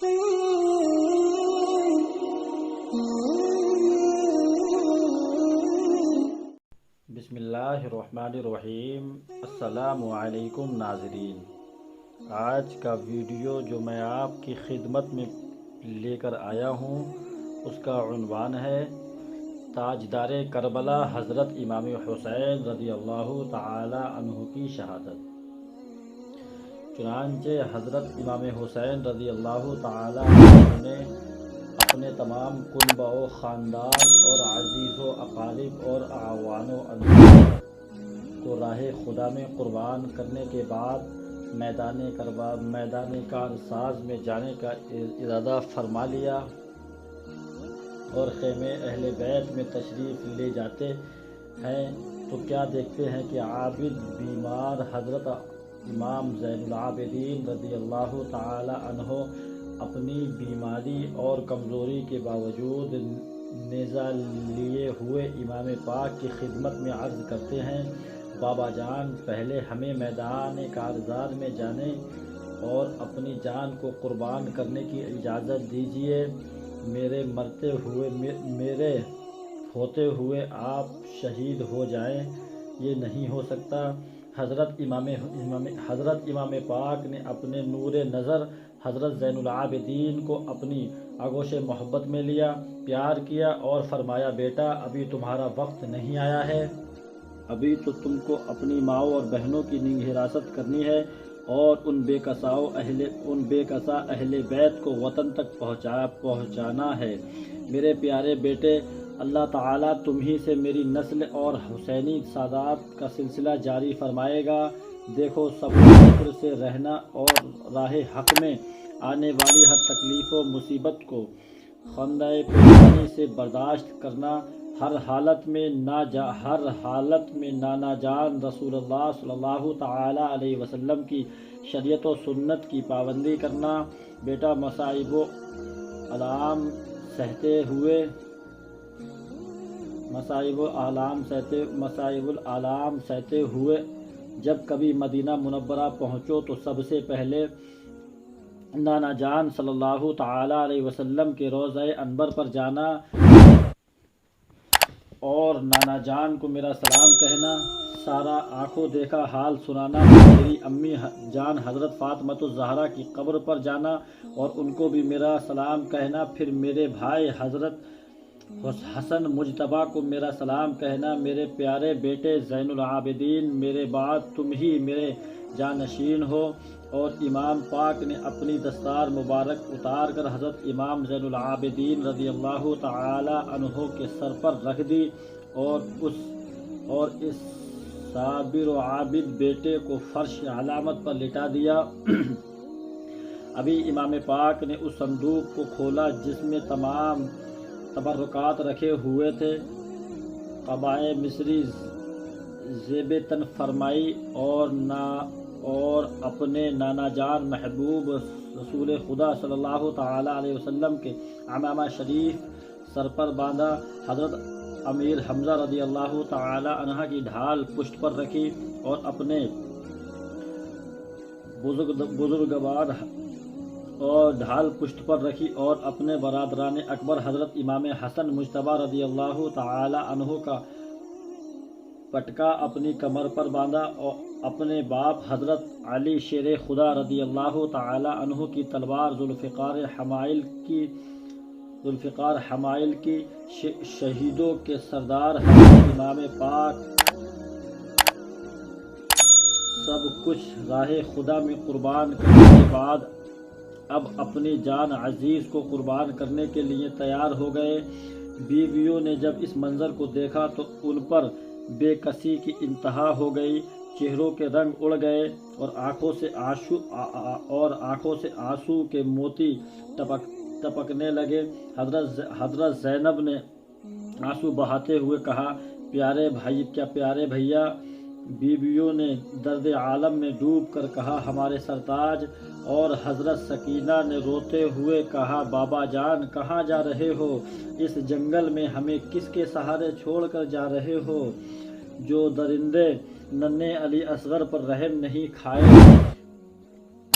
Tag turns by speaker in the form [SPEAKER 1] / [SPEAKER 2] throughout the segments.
[SPEAKER 1] بسم اللہ الرحمن الرحیم۔ السلام علیکم ناظرین، آج کا ویڈیو جو میں آپ کی خدمت میں لے کر آیا ہوں اس کا عنوان ہے تاجدار کربلا حضرت امام حسین رضی اللہ تعالی عنہ کی شہادت۔ چنانچہ حضرت امام حسین رضی اللہ تعالی عنہ نے اپنے تمام کنبہ و خاندان اور عزیز و اقارب اور اعوان و انصار کو راہ خدا میں قربان کرنے کے بعد میدان کارساز میں جانے کا ارادہ فرما لیا اور خیمے اہل بیت میں تشریف لے جاتے ہیں تو کیا دیکھتے ہیں کہ عابد بیمار حضرت امام زین العابدین رضی اللہ تعالی عنہ اپنی بیماری اور کمزوری کے باوجود نیزہ لیے ہوئے امام پاک کی خدمت میں عرض کرتے ہیں، بابا جان پہلے ہمیں میدان کارزار میں جانے اور اپنی جان کو قربان کرنے کی اجازت دیجیے، میرے ہوتے ہوئے آپ شہید ہو جائیں، یہ نہیں ہو سکتا۔ حضرت امام پاک نے اپنے نور نظر حضرت زین العابدین کو اپنی آغوش محبت میں لیا، پیار کیا اور فرمایا، بیٹا ابھی تمہارا وقت نہیں آیا ہے، ابھی تو تم کو اپنی ماں اور بہنوں کی حراست کرنی ہے اور ان بے کسا اہل بیت کو وطن تک پہنچانا ہے۔ میرے پیارے بیٹے، اللہ تعالیٰ تمہیں سے میری نسل اور حسینی سادات کا سلسلہ جاری فرمائے گا۔ دیکھو صبر و شکر سے رہنا اور راہ حق میں آنے والی ہر تکلیف و مصیبت کو خندہ پیشانی سے برداشت کرنا، ہر حالت میں نانا جان رسول اللہ صلی اللہ تعالی علیہ وسلم کی شریعت و سنت کی پابندی کرنا۔ بیٹا مصائب و آلام سہتے ہوئے جب کبھی مدینہ منورہ پہنچو تو سب سے پہلے نانا جان صلی اللہ تعالی علیہ وسلم کے روضہ انور پر جانا اور نانا جان کو میرا سلام کہنا، سارا آنکھوں دیکھا حال سنانا، میری امی جان حضرت فاطمۃ الزہرا کی قبر پر جانا اور ان کو بھی میرا سلام کہنا، پھر میرے بھائی حضرت حسن مجتبیٰ کو میرا سلام کہنا۔ میرے پیارے بیٹے زین العابدین، میرے بعد تم ہی میرے جانشین ہو۔ اور امام پاک نے اپنی دستار مبارک اتار کر حضرت امام زین العابدین رضی اللہ تعالی عنہ کے سر پر رکھ دی اور اس صابر و عابد بیٹے کو فرش علامت پر لٹا دیا۔ ابھی امام پاک نے اس صندوق کو کھولا جس میں تمام تبرکات رکھے ہوئے تھے، قبائے مصری زیب تن فرمائی اور اپنے نانا جان محبوب رسول خدا صلی اللہ تعالی علیہ وسلم کے عمامہ شریف سر پر باندھا۔ حضرت امیر حمزہ رضی اللہ تعالی عنہ کی ڈھال پشت پر رکھی اور اپنے بزرگوار اور ڈھال پشت پر رکھی اور اپنے برادران اکبر حضرت امام حسن مجتبیٰ رضی اللہ تعالی عنہ کا پٹکا اپنی کمر پر باندھا اور اپنے باپ حضرت علی شیر خدا رضی اللہ تعالی عنہ کی تلوار ذوالفقار حمائل کی شہیدوں کے سردار حضرت امام پاک سب کچھ راہ خدا میں قربان کرنے کے بعد اب اپنی جان عزیز کو قربان کرنے کے لیے تیار ہو گئے۔ بیویوں نے جب اس منظر کو دیکھا تو ان پر بے کسی کی انتہا ہو گئی، چہروں کے رنگ اڑ گئے اور آنکھوں سے آنسو کے موتی ٹپکنے لگے۔ حضرت زینب نے آنسو بہاتے ہوئے کہا، پیارے بھیا۔ بیویوں نے درد عالم میں ڈوب کر کہا، ہمارے سرتاج۔ اور حضرت سکینہ نے روتے ہوئے کہا، بابا جان کہاں جا رہے ہو؟ اس جنگل میں ہمیں کس کے سہارے چھوڑ کر جا رہے ہو؟ جو درندے ننھے علی اصغر پر رحم نہیں کھائے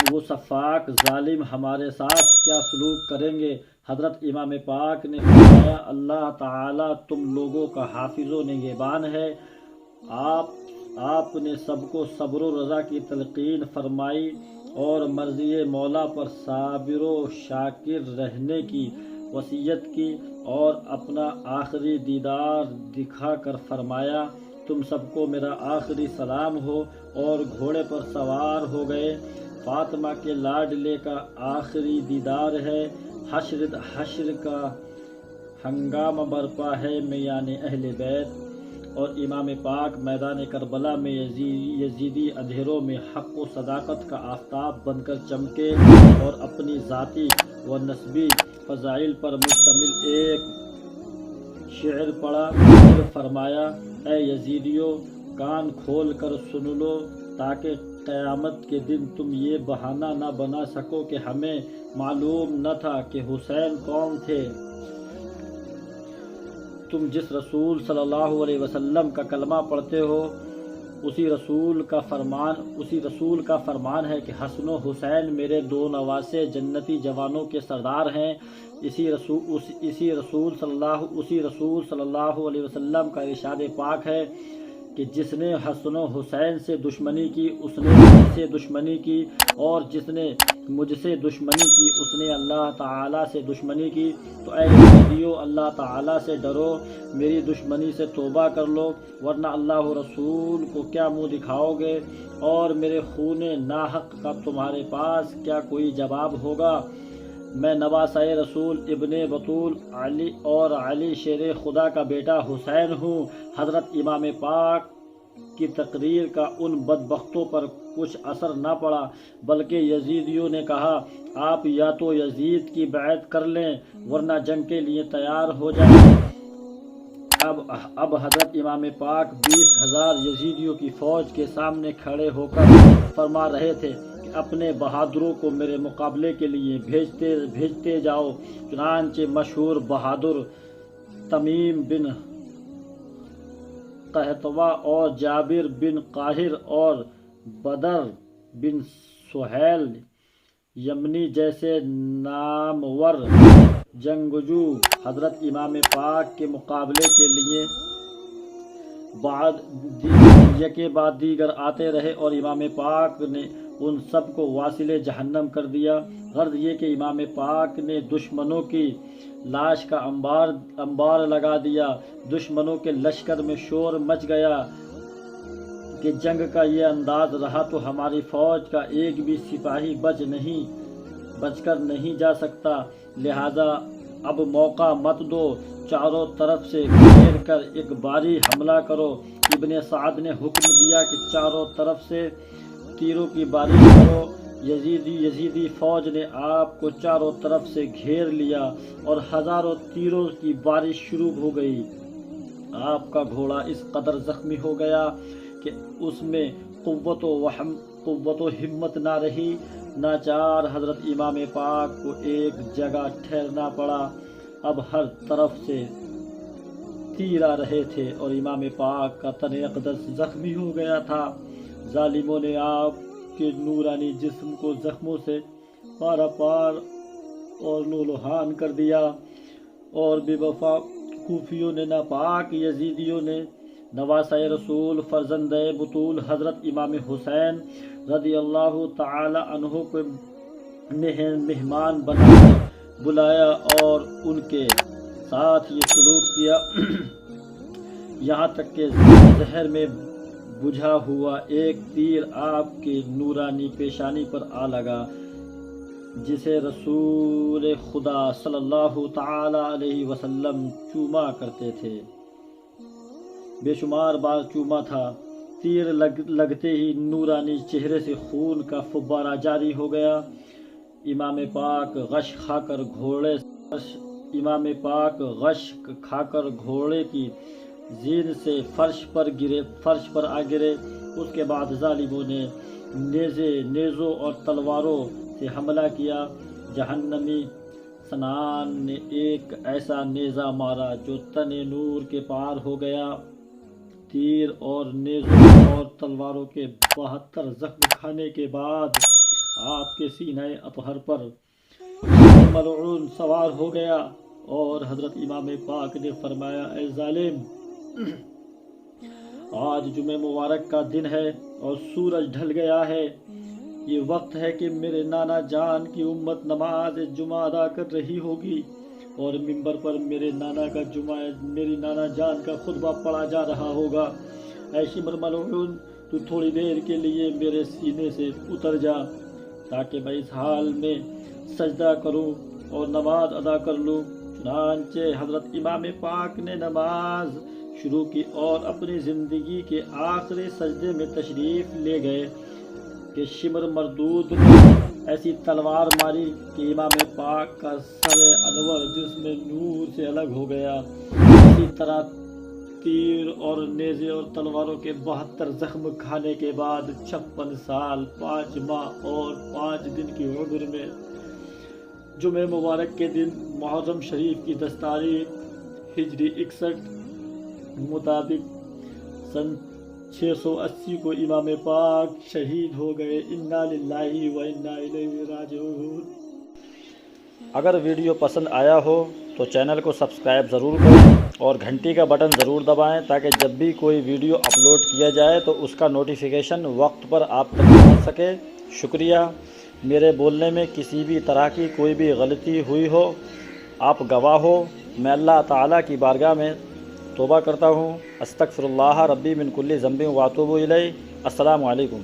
[SPEAKER 1] وہ سفاک ظالم ہمارے ساتھ کیا سلوک کریں گے؟ حضرت امام پاک نے فرمایا اللہ تعالیٰ تم لوگوں کا حافظ و نگہبان ہے۔ آپ نے سب کو صبر و رضا کی تلقین فرمائی اور مرضی مولا پر صابر و شاکر رہنے کی وصیت کی اور اپنا آخری دیدار دکھا کر فرمایا تم سب کو میرا آخری سلام ہو، اور گھوڑے پر سوار ہو گئے۔ فاطمہ کے لاڈلے کا آخری دیدار ہے۔ حشر کا ہنگامہ برپا ہے میان اہل بیت، اور امام پاک میدان کربلا میں یزیدی اندھیروں میں حق و صداقت کا آفتاب بن کر چمکے اور اپنی ذاتی و نسبی فضائل پر مشتمل ایک شعر پڑھا۔ پھر فرمایا اے یزیدیو کان کھول کر سن لو تاکہ قیامت کے دن تم یہ بہانہ نہ بنا سکو کہ ہمیں معلوم نہ تھا کہ حسین کون تھے۔ تم جس رسول صلی اللہ علیہ وسلم کا کلمہ پڑھتے ہو اسی رسول کا فرمان ہے کہ حسن و حسین میرے دو نواسے جنتی جوانوں کے سردار ہیں۔ اسی رسول صلی اللہ علیہ وسلم کا ارشاد پاک ہے کہ جس نے حسن و حسین سے دشمنی کی اس نے مجھ سے دشمنی کی، اور جس نے مجھ سے دشمنی کی اس نے اللہ تعالیٰ سے دشمنی کی۔ تو اے یزیدیو اللہ تعالیٰ سے ڈرو، میری دشمنی سے توبہ کر لو، ورنہ اللہ رسول کو کیا منہ دکھاؤ گے، اور میرے خون ناحق کا تمہارے پاس کیا کوئی جواب ہوگا۔ میں نواسۂ رسول ابن بطول علی شیر خدا کا بیٹا حسین ہوں۔ حضرت امام پاک کی تقریر کا ان بدبختوں پر کچھ اثر نہ پڑا، بلکہ یزیدیوں نے کہا آپ یا تو یزید کی بیعت کر لیں ورنہ جنگ کے لیے تیار ہو جائیں۔ اب حضرت امام پاک 20,000 یزیدیوں کی فوج کے سامنے کھڑے ہو کر فرما رہے تھے کہ اپنے بہادروں کو میرے مقابلے کے لیے بھیجتے جاؤ۔ چنانچہ مشہور بہادر تمیم بن قحطوہ اور جابر بن قاہر اور بدر بن سہیل یمنی جیسے نامور جنگجو حضرت امام پاک کے مقابلے کے لیے یکے بعد دیگر آتے رہے، اور امام پاک نے ان سب کو واصل جہنم کر دیا۔ غرض یہ کہ امام پاک نے دشمنوں کی لاش کا انبار لگا دیا۔ دشمنوں کے لشکر میں شور مچ گیا کہ جنگ کا یہ انداز رہا تو ہماری فوج کا ایک بھی سپاہی بچ کر نہیں جا سکتا، لہذا اب موقع مت دو، چاروں طرف سے گھیر کر ایک باری حملہ کرو۔ ابن سعد نے حکم دیا کہ چاروں طرف سے تیروں کی بارش کرو۔ یزیدی فوج نے آپ کو چاروں طرف سے گھیر لیا اور ہزاروں تیروں کی بارش شروع ہو گئی۔ آپ کا گھوڑا اس قدر زخمی ہو گیا کہ اس میں قوت و ہمت نہ رہی۔ ناچار حضرت امام پاک کو ایک جگہ ٹھہرنا پڑا۔ اب ہر طرف سے تیر آ رہے تھے اور امام پاک کا تن اقدس زخمی ہو گیا تھا۔ ظالموں نے آپ کے نورانی جسم کو زخموں سے پارا پار اور نولہان کر دیا، اور بے وفا کوفیوں نے ناپاک یزیدیوں نے نواسۂ رسول فرزند بطول حضرت امام حسین رضی اللہ تعالی عنہ کو مہمان بنا کر بلایا اور ان کے ساتھ یہ سلوک کیا، یہاں تک کہ زہر میں بجھا ہوا ایک تیر آپ کی نورانی پیشانی پر آ لگا، جسے رسول خدا صلی اللہ تعالی علیہ وسلم چوما کرتے تھے، بے شمار بار چوما تھا۔ تیر لگتے ہی نورانی چہرے سے خون کا فبارہ جاری ہو گیا۔ امام پاک غش کھا کر گھوڑے کی زین سے فرش پر آ گرے۔ اس کے بعد ظالموں نے نیزوں اور تلواروں سے حملہ کیا۔ جہنمی سنان نے ایک ایسا نیزہ مارا جو تن نور کے پار ہو گیا۔ تیر اور نیزوں اور تلواروں کے 72 زخم کھانے کے بعد آپ کے سینہ اطہر پر ملعون سوار ہو گیا اور حضرت امام پاک نے فرمایا اے ظالم، آج جمعہ مبارک کا دن ہے اور سورج ڈھل گیا ہے، یہ وقت ہے کہ میرے نانا جان کی امت نماز جمعہ ادا کر رہی ہوگی اور منبر پر میری نانا جان کا خطبہ پڑھا جا رہا ہوگا۔ اے شمر ملعون، تو تھوڑی دیر کے لیے میرے سینے سے اتر جا تاکہ میں اس حال میں سجدہ کروں اور نماز ادا کر لوں۔ چنانچہ حضرت امام پاک نے نماز شروع کی اور اپنی زندگی کے آخری سجدے میں تشریف لے گئے کہ شمر مردود نے ایسی تلوار ماری کہ امام پاک کا سر انور جس میں نور سے الگ ہو گیا۔ اسی طرح تیر اور نیزے اور تلواروں کے 72 زخم کھانے کے بعد 56 سال 5 ماہ اور 5 دن کی عمر میں جمعہ مبارک کے دن محرم شریف کی 10 تاریخ ہجری 61 مطابق سن 680 کو امام پاک شہید ہو گئے۔ انا للہ و انا الیہ راجعون۔ اگر ویڈیو پسند آیا ہو تو چینل کو سبسکرائب ضرور کریں اور گھنٹی کا بٹن ضرور دبائیں تاکہ جب بھی کوئی ویڈیو اپلوڈ کیا جائے تو اس کا نوٹیفیکیشن وقت پر آپ تک پہنچ سکے۔ شکریہ۔ میرے بولنے میں کسی بھی طرح کی کوئی بھی غلطی ہوئی ہو آپ گواہ ہو، میں اللہ تعالیٰ کی بارگاہ میں توبہ کرتا ہوں۔ استغفر اللہ ربی من کل ذنب و اتوب الیہ۔ السلام علیکم۔